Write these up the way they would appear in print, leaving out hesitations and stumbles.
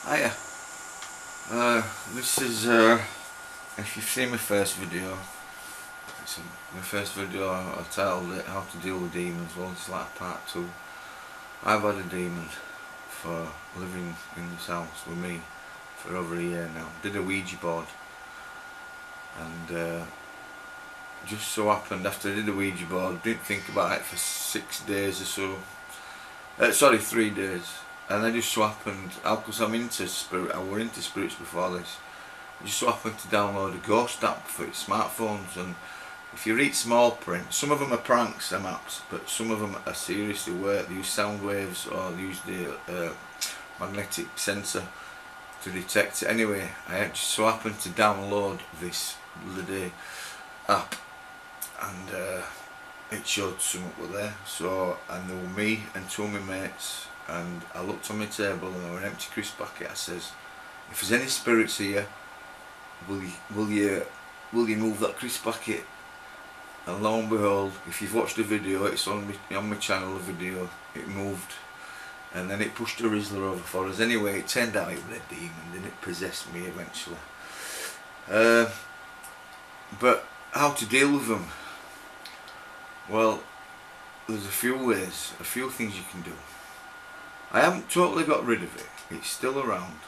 Hiya. This is, if you've seen my first video, it's my first video I titled it How to Deal with Demons. Well, it's like part 2. I've had a demon for living in this house with me for over a year now. Did a Ouija board, and just so happened after I did the Ouija board, didn't think about it for 6 days or so. Sorry, 3 days. And I just so happened, because I'm into spirit, I were into spirits before this, I just so happened to download a ghost app for smartphones. And if you read small print, some of them are pranks, them apps, but some of them are seriously work. They use sound waves or they use the magnetic sensor to detect it. Anyway, I just so happened to download this bloody app, and it showed something were there. So, and there were me and 2 of my mates. And I looked on my table and there was an empty crisp packet. I says, if there's any spirits here, will you move that crisp packet? And lo and behold, if you've watched the video, it's on my channel, the video, it moved. And then it pushed a Rizzler over for us. Anyway, it turned out it was a demon and it possessed me eventually. But how to deal with them? Well, there's a few ways, a few things you can do. I haven't totally got rid of it, it's still around,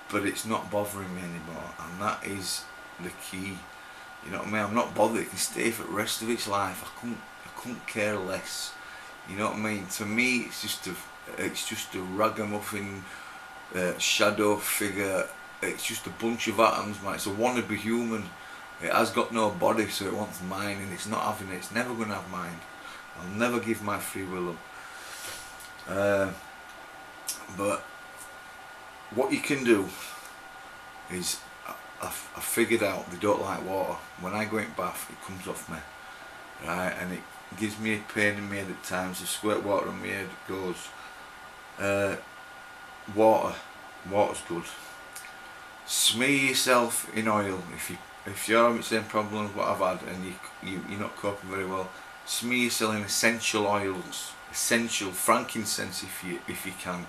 but it's not bothering me anymore, and that is the key. You know what I mean? I'm not bothered, it can stay for the rest of its life. I couldn't care less. You know what I mean? To me, it's just a ragamuffin shadow figure. It's just a bunch of atoms, man. It's a wannabe human. It has got no body, so it wants mine, and it's not having it. It's never going to have mine. I'll never give my free will up. But what you can do is, I figured out they don't like water. When I go in bath, it comes off me, right, and it gives me a pain in my head at times. I squirt water on my head, it goes. Water's good. Smear yourself in oil if you're having the same problems what I've had and you're not coping very well. Smear yourself in essential oils. Essential frankincense if you can,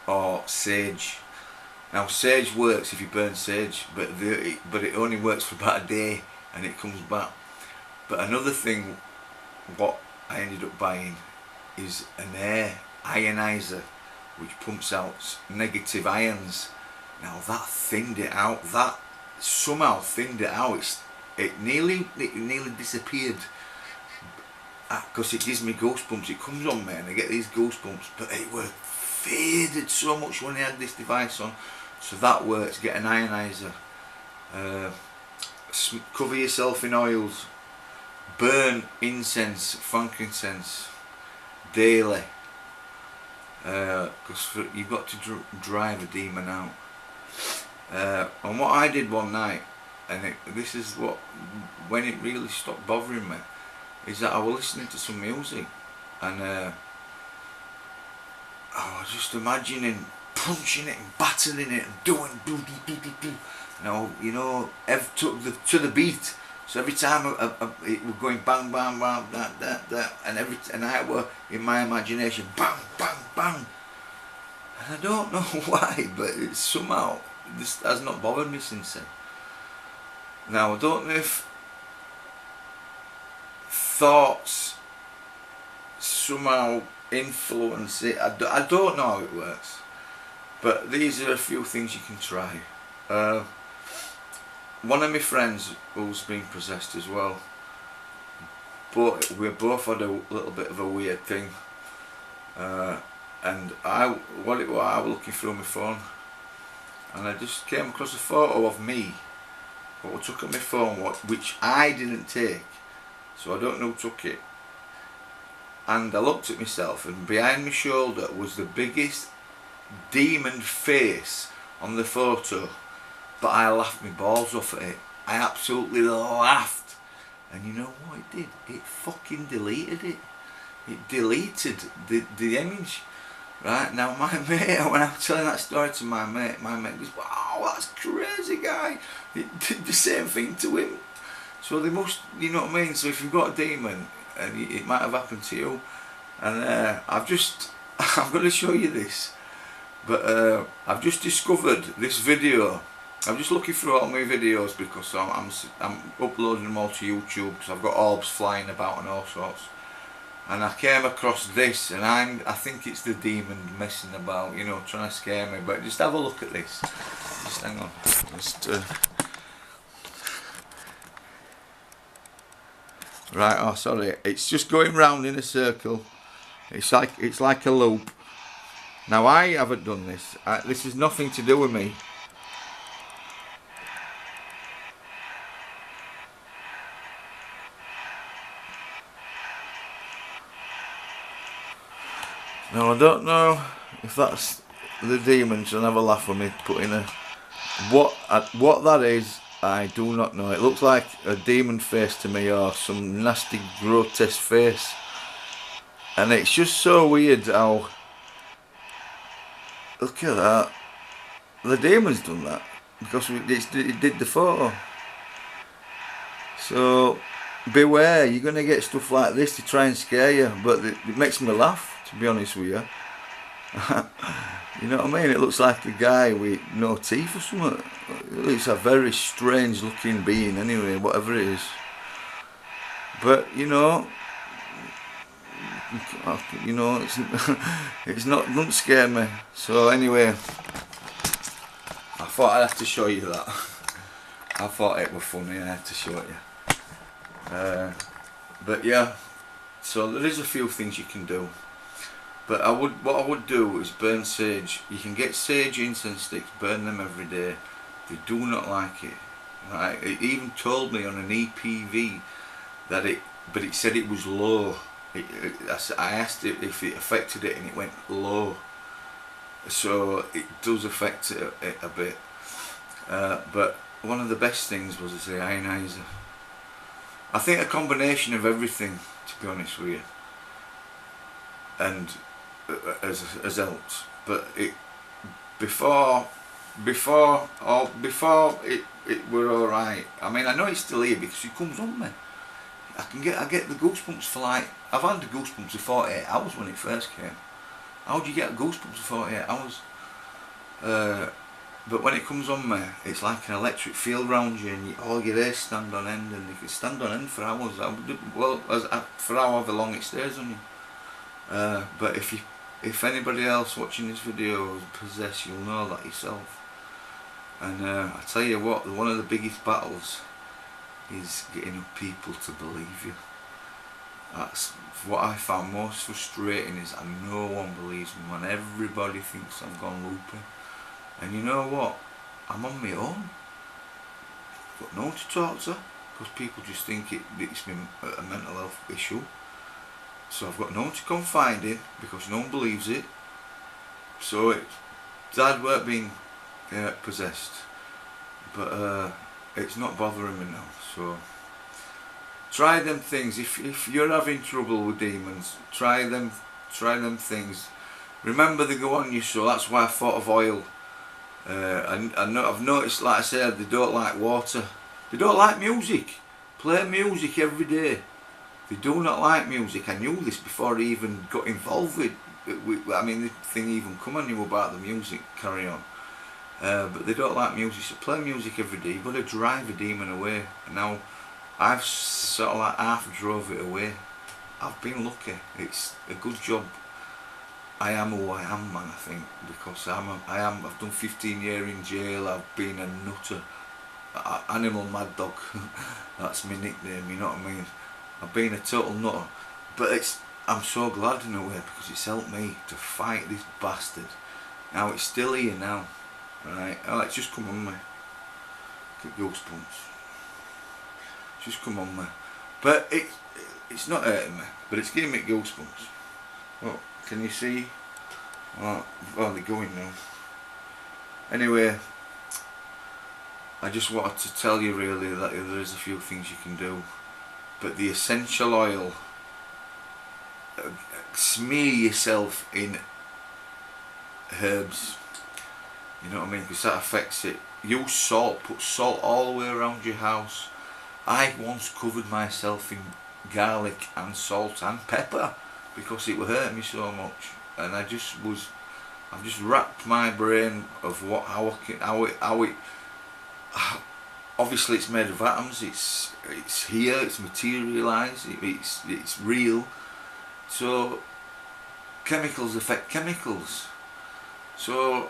or sage. Now sage works if you burn sage, but it only works for about a day and it comes back. But another thing what I ended up buying is an air ionizer which pumps out negative ions. Now that thinned it out, that somehow thinned it out. It nearly disappeared. Because it gives me goosebumps. It comes on me and I get these goosebumps, but it were faded so much when I had this device on. So that works. Get an ionizer, cover yourself in oils, burn incense, frankincense daily, because you've got to drive a demon out. And what I did one night, and this is when it really stopped bothering me, is that I was listening to some music, and I was just imagining punching it and battering it and doing do. Now, you know, to the beat. So every time it was going bang bang bang that, and I were in my imagination bang bang bang. And I don't know why, but it somehow this has not bothered me since then. Now I don't know if thoughts somehow influence it. I don't know how it works, but these are a few things you can try. One of my friends who's been possessed as well, but we both had a little bit of a weird thing, and I was looking through my phone and I just came across a photo of me, what I took on my phone, which I didn't take. So I don't know who took it, and I looked at myself, and behind my shoulder was the biggest demon face on the photo, but I laughed my balls off at it. I absolutely laughed, and you know what it did? It fucking deleted it. It deleted the image. Right, now my mate, when I was telling that story to my mate goes, wow, that's crazy, guy. It did the same thing to him. So they must, you know what I mean? So if you've got a demon, and it might have happened to you, and I'm going to show you this. But I've just discovered this video. I'm just looking through all my videos because I'm uploading them all to YouTube because I've got orbs flying about and all sorts. And I came across this, and I think it's the demon messing about, you know, trying to scare me. But just have a look at this. Just hang on. Right. Oh, sorry. It's just going round in a circle. It's like a loop. Now I haven't done this. This is nothing to do with me. Now I don't know if that's the demons. You'll have a laugh with me putting a what that is. I do not know. It looks like a demon face to me, or some nasty grotesque face, and it's just so weird how. Look at that. The demon's done that because it did the photo. So beware, you're going to get stuff like this to try and scare you, but it makes me laugh, to be honest with you. You know what I mean? It looks like a guy with no teeth or something. It's a very strange looking being anyway, whatever it is. But you know, it's not, don't scare me. So anyway, I thought I'd have to show you that. I thought it was funny, I had to show it you. But yeah, so there is a few things you can do. But what I would do is burn sage. You can get sage incense sticks, burn them every day. They do not like it. Right? It even told me on an EPV that but it said it was low. I asked it if it affected it, and it went low. So it does affect it a bit. But one of the best things was the ionizer. I think a combination of everything, to be honest with you, and has helped. But before it were alright. I mean, I know it's still here because it comes on me. I get the goosebumps for like, I've had the goosebumps for 48 hours when it first came. How do you get goosebumps for 48 hours? But when it comes on me, it's like an electric field round you, and all your hairs stand on end, and you can stand on end for hours. For however long it stays on you. But if anybody else watching this video is possessed, you'll know that yourself. And I tell you what, one of the biggest battles is getting people to believe you. That's what I found most frustrating, is that no one believes me when everybody thinks I'm gone loopy. And you know what? I'm on my own. I've got no one to talk to, because people just think it's a mental health issue. So I've got no one to confide in because no one believes it. So it's hard work being possessed, but it's not bothering me now. So try them things. If you're having trouble with demons, try them things. Remember, they go on you, so that's why I thought of oil. I've noticed, like I said, they don't like water. They don't like music. Play music every day. They do not like music. I knew this before I even got involved with I mean, the thing even come on you about the music, carry on. But they don't like music, so play music every day. You've got to drive a demon away. And now, I've sort of like half drove it away. I've been lucky. It's a good job. I am who I am, man, I think, because I've done 15 years in jail. I've been a nutter. Animal mad dog. That's my nickname, you know what I mean? I've been a total nutter, but I'm so glad in a way, because it's helped me to fight this bastard. Now it's still here now, right? Oh, it's just come on me. Get goosebumps. Just come on me. But it's not hurting me, but it's giving me goosebumps. Oh, can you see? Oh, they're going now. Anyway, I just wanted to tell you really that there is a few things you can do. But the essential oil, smear yourself in herbs, you know what I mean, because that affects it. Use salt, put salt all the way around your house. I once covered myself in garlic and salt and pepper because it would hurt me so much, and I just was I've just wrapped my brain of how obviously it's made of atoms. It's here. It's materialised. It's real. So chemicals affect chemicals. So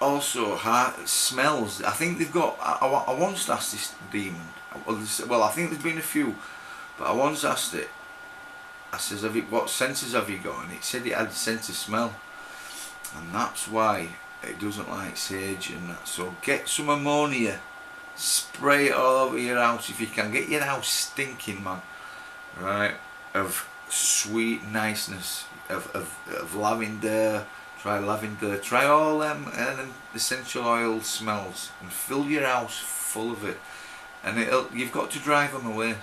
also smells. I think they've got. I once asked this demon. Well, I think there's been a few, but I once asked it. I says, what senses have you got? And it said it had a sense of smell, and that's why it doesn't like sage and that. So get some ammonia, spray it all over your house if you can. Get your house stinking, man. Right, of sweet niceness, of lavender. Try lavender. Try all them essential oil smells, and fill your house full of it. And you've got to drive them away.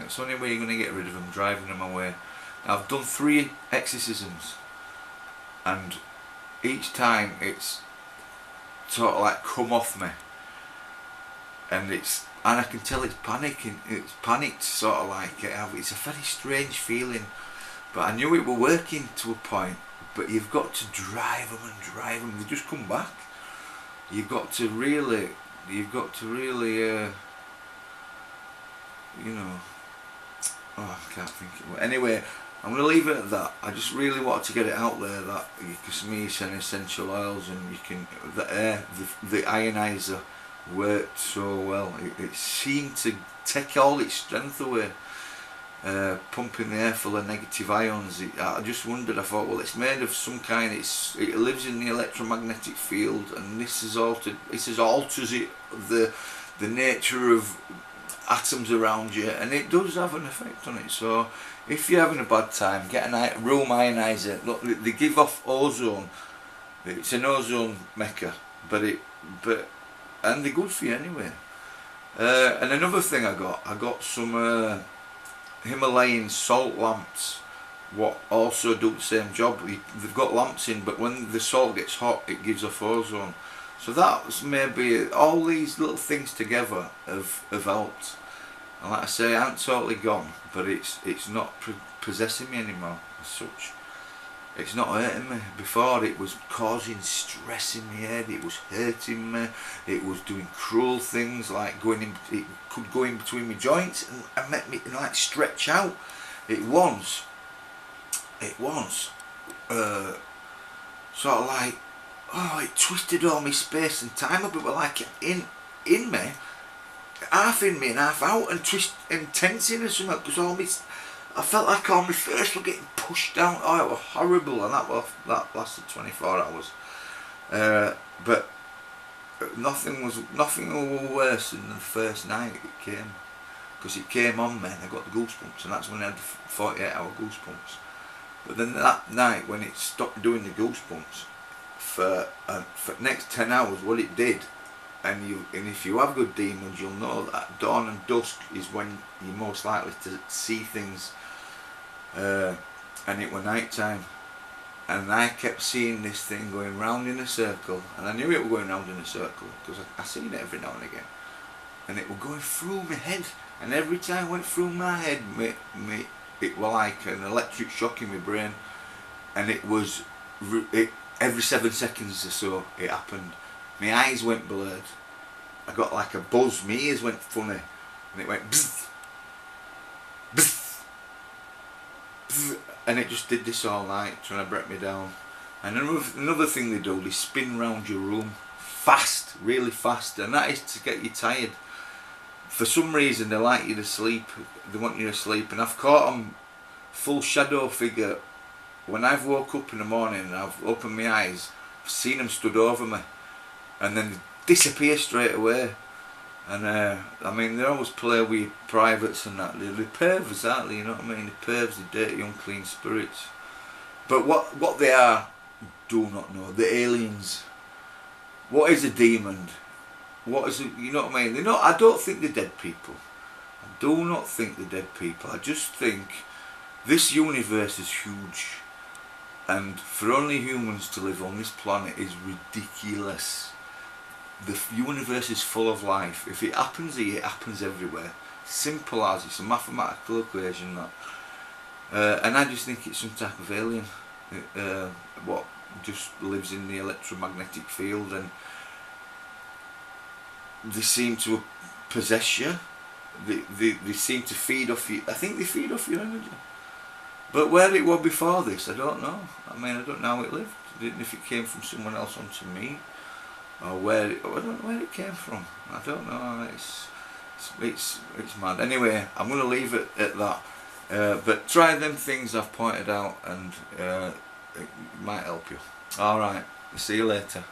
It's the only way you're going to get rid of them, driving them away. Now, I've done 3 exorcisms, and each time it's sort of like come off me, and I can tell it's panicking. It's panicked, sort of like it's a very strange feeling. But I knew it were working to a point. But you've got to drive them and drive them. They just come back. You've got to really, you know. Oh, I can't think of it. Anyway, I'm going to leave it at that. I just really wanted to get it out there that you can smell some essential oils, and you can the ionizer worked so well. It seemed to take all its strength away, pumping the air full of negative ions. I just wondered. I thought, well, it's made of some kind. It lives in the electromagnetic field, and this has altered. This alters it, the nature of atoms around you, and it does have an effect on it. So if you're having a bad time, get a room ionizer. Look, they give off ozone. It's an ozone mecca, and they're good for you anyway. And another thing I got some Himalayan salt lamps, what also do the same job. They've got lamps in, but when the salt gets hot, it gives off ozone. So that's maybe all these little things together have helped. And like I say, I ain't totally gone, but it's not possessing me anymore as such. It's not hurting me. Before, it was causing stress in my head. It was hurting me. It was doing cruel things like it could go in between my joints and make me like stretch out. It was sort of like, it twisted all my space and time up. It was like in me, half in me and half out, and tensing or something, because I felt like all my furs were getting pushed down. Oh, it was horrible, and that lasted 24 hours. But nothing was worse than the first night it came, because it came on me and I got the goosebumps, and that's when I had the 48-hour goosebumps. But then that night, when it stopped doing the goosebumps, for next 10 hours, what it did, and if you have good demons, you'll know that dawn and dusk is when you're most likely to see things, and it was night time, and I kept seeing this thing going round in a circle, and I knew it was going round in a circle because I seen it every now and again, and it was going through my head, and every time it went through my head, it was like an electric shock in my brain, and it was every 7 seconds or so it happened. My eyes went blurred. I got like a buzz. My ears went funny, and it went bzz, bzz, bzz, and it just did this all night, trying to break me down. And another thing they do, they spin round your room fast, really fast, and that is to get you tired. For some reason, they like you to sleep. They want you to sleep, and I've caught them full shadow figure. When I've woke up in the morning and I've opened my eyes, I've seen them stood over me, and then they disappear straight away. And I mean, they always play with privates and that. They're pervs, aren't they? You know what I mean? They're pervs, they're dirty, unclean spirits. But what they are, do not know. The aliens. What is a demon? What is it? You know what I mean? They're not. I don't think they're dead people. I do not think they're dead people. I just think this universe is huge, and for only humans to live on this planet is ridiculous. The universe is full of life. If it happens here, it happens everywhere. Simple as, it's a mathematical equation, that. And I just think it's some type of alien. just lives in the electromagnetic field, and they seem to possess you. They seem to feed off you. I think they feed off your energy. But where it was before this, I don't know. I mean, I don't know how it lived. I didn't know if it came from someone else onto me, or where I don't know where it came from. I don't know. It's mad. Anyway, I'm going to leave it at that. But try them things I've pointed out, and it might help you. Alright, see you later.